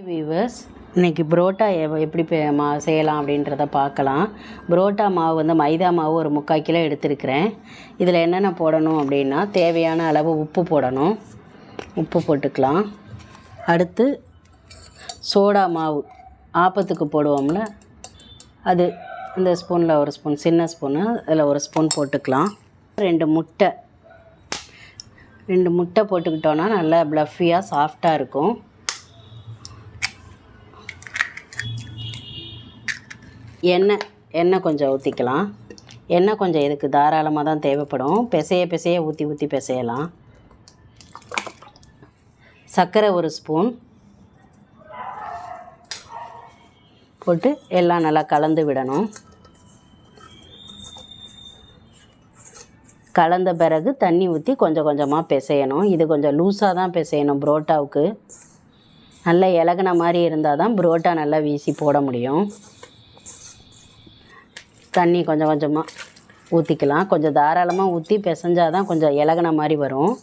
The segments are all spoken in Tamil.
வீவர்ஸ், இன்றைக்கி புரோட்டா எப்படி செய்யலாம் அப்படின்றத பார்க்கலாம். புரோட்டா மாவு வந்து மைதா மாவு ஒரு 3/4 கிலோ எடுத்துருக்கிறேன். இதில் என்னென்ன போடணும் அப்படின்னா, தேவையான அளவு உப்பு போடணும். உப்பு போட்டுக்கலாம். அடுத்து சோடா மாவு ஆப்பத்துக்கு போடுவோம்ல, அது இந்த ஸ்பூனில் ஒரு ஸ்பூன், சின்ன ஸ்பூனு, அதில் ஒரு ஸ்பூன் போட்டுக்கலாம். 2 முட்டை போட்டுக்கிட்டோன்னா நல்லா ப்ளஃபியாக சாஃப்டாக இருக்கும். எண்ணெய் கொஞ்சம் ஊற்றிக்கலாம். எண்ணெய் கொஞ்சம் இதுக்கு தாராளமாக தான் தேவைப்படும். பிசைய ஊற்றி பிசையலாம். சர்க்கரை ஒரு ஸ்பூன் போட்டு எல்லாம் நல்லா கலந்து விடணும். கலந்த பிறகு தண்ணி ஊற்றி கொஞ்சம் கொஞ்சமாக பிசையணும். இது கொஞ்சம் லூஸாக தான் பிசையணும். புரோட்டாவுக்கு நல்லா இலகுன மாதிரி இருந்தால் தான் புரோட்டா நல்லா வீசி போட முடியும். தண்ணி கொஞ்சம் கொஞ்சமாக ஊற்றிக்கலாம். கொஞ்சம் தாராளமாக ஊற்றி பிசைஞ்சால் தான் கொஞ்சம் இலகுன மாதிரி வரும்.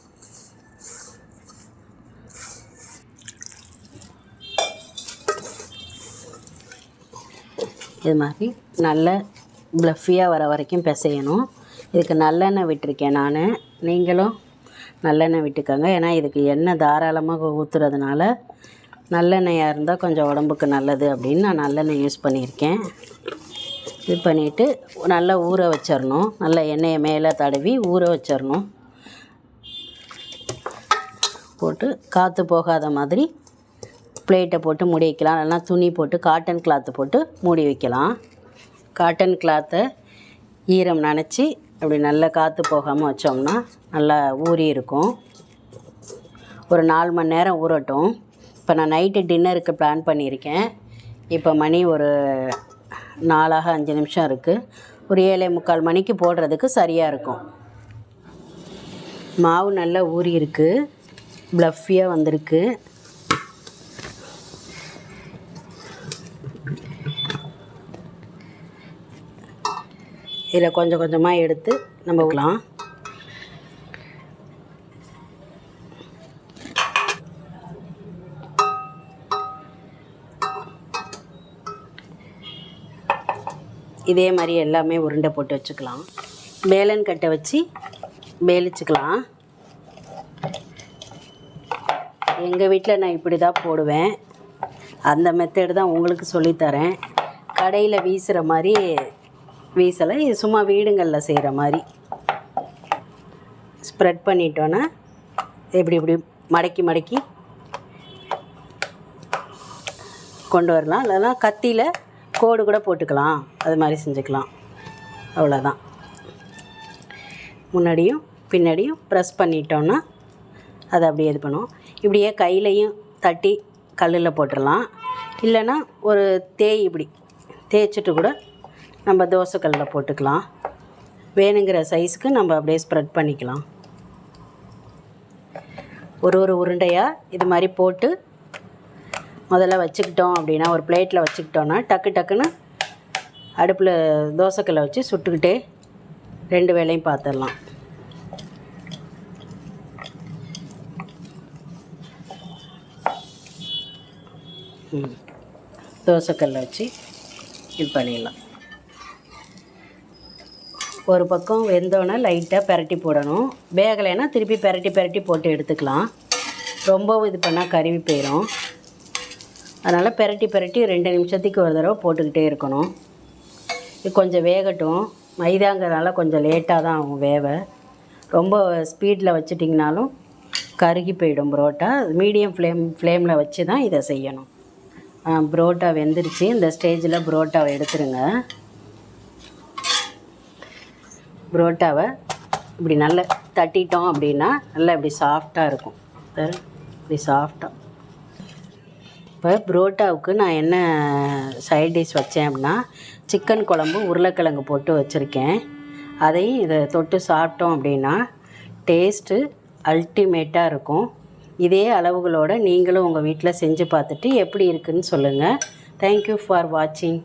இது மாதிரி நல்ல ப்ளஃபியாக வர வரைக்கும் பிசையணும். இதுக்கு நல்லெண்ணெய் விட்டுருக்கேன் நான். நீங்களும் நல்லெண்ணெய் விட்டுக்கோங்க. ஏன்னா இதுக்கு எண்ணெய் தாராளமாக ஊற்றுறதுனால நல்லெண்ணெயாக இருந்தால் கொஞ்சம் உடம்புக்கு நல்லது அப்படின்னு நான் நல்லெண்ணெய் யூஸ் பண்ணியிருக்கேன். இது பண்ணிவிட்டு நல்லா ஊற வச்சிடணும். நல்லா எண்ணெயை மேலே தடவி ஊற வச்சிடணும். போட்டு காற்று போகாத மாதிரி பிளேட்டை போட்டு மூடி வைக்கலாம். இல்லைனா துணி போட்டு காட்டன் கிளாத்து போட்டு மூடி வைக்கலாம். காட்டன் கிளாத்தை ஈரம் நனைச்சி அப்படி நல்லா காற்று போகாமல் வச்சோம்னா நல்லா ஊறி இருக்கும். ஒரு 4 மணி நேரம் ஊறட்டும். இப்போ நான் நைட்டு டின்னருக்கு பிளான் பண்ணியிருக்கேன். இப்போ மணி ஒரு 4-5 நிமிஷம் இருக்குது. ஒரு 7:45 மணிக்கு போடுறதுக்கு சரியாக இருக்கும். மாவு நல்லா ஊறி இருக்குது, ப்ளஃபியாக வந்திருக்கு. இதில் கொஞ்சம் கொஞ்சமாக எடுத்து நம்ம வைக்கலாம். இதே மாதிரி எல்லாமே உருண்டை போட்டு வச்சுக்கலாம். பேலன் கட்டை வச்சு பேலிச்சுக்கலாம். எங்கள் வீட்டில் நான் இப்படி தான் போடுவேன். அந்த மெத்தடு தான் உங்களுக்கு சொல்லித்தரேன். கடையில் வீசுகிற மாதிரி வீசலை. இது சும்மா வீடுங்களில் செய்கிற மாதிரி ஸ்ப்ரெட் பண்ணிட்டோன்னா இப்படி மடக்கி கொண்டு வரலாம். இல்லைனா கத்தியில் கோடு கூட போட்டுக்கலாம். அது மாதிரி செஞ்சுக்கலாம். அவ்வளோதான். முன்னாடியும் பின்னாடியும் ப்ரெஸ் பண்ணிட்டோன்னா அதை அப்படியே இது பண்ணும். இப்படியே கையிலையும் தட்டி கல்லில் போட்டுடலாம். இல்லைன்னா ஒரு இப்படி தேய்ச்சிட்டு கூட நம்ம தோசைக்கல்லில் போட்டுக்கலாம். வேணுங்கிற சைஸுக்கு நம்ம அப்படியே ஸ்ப்ரெட் பண்ணிக்கலாம். ஒரு உருண்டையாக இது மாதிரி போட்டு முதல்ல வச்சுக்கிட்டோம் அப்படின்னா, ஒரு பிளேட்டில் வச்சுக்கிட்டோன்னா டக்குன்னு அடுப்பில் தோசைக்கல்லை வச்சு சுட்டுக்கிட்டே 2 வேளையும் பார்த்துடலாம். தோசைக்கல்லை வச்சு இது பண்ணிடலாம். ஒரு பக்கம் வெந்தோன்னே லைட்டாக பெரட்டி போடணும். வேகலைன்னா திருப்பி பெரட்டி போட்டு எடுத்துக்கலாம். ரொம்பவும் இது பண்ணால் கருவி போயிடும். அதனால் பெரட்டி 2 நிமிஷத்துக்கு ஒரு தடவை போட்டுக்கிட்டே இருக்கணும். இது கொஞ்சம் வேகட்டும். மைதாங்கிறதுனால கொஞ்சம் லேட்டாக தான் ஆகும் வேக. ரொம்ப ஸ்பீடில் வச்சிட்டிங்கனாலும் கருகி போயிடும் புரோட்டா. மீடியம் ஃப்ளேமில் வச்சு தான் இதை செய்யணும். புரோட்டா வெந்துருச்சு. இந்த ஸ்டேஜில் புரோட்டாவை எடுத்துருங்க. புரோட்டாவை இப்படி நல்லா தட்டிட்டோம் அப்படின்னா நல்லா இப்படி சாஃப்டாக இருக்கும். இப்படி சாஃப்டாக. இப்போ புரோட்டாவுக்கு நான் என்ன சைட் டிஷ் வச்சேன் அப்படின்னா, சிக்கன் குழம்பு உருளைக்கிழங்கு போட்டு வச்சுருக்கேன். அதையும் இதை தொட்டு சாப்பிட்டோம் அப்படின்னா டேஸ்ட்டு அல்டிமேட்டாக இருக்கும். இதே அளவுகளோடு நீங்களும் உங்கள் வீட்டில் செஞ்சு பார்த்துட்டு எப்படி இருக்குதுன்னு சொல்லுங்கள். தேங்க்யூ ஃபார் வாட்சிங்.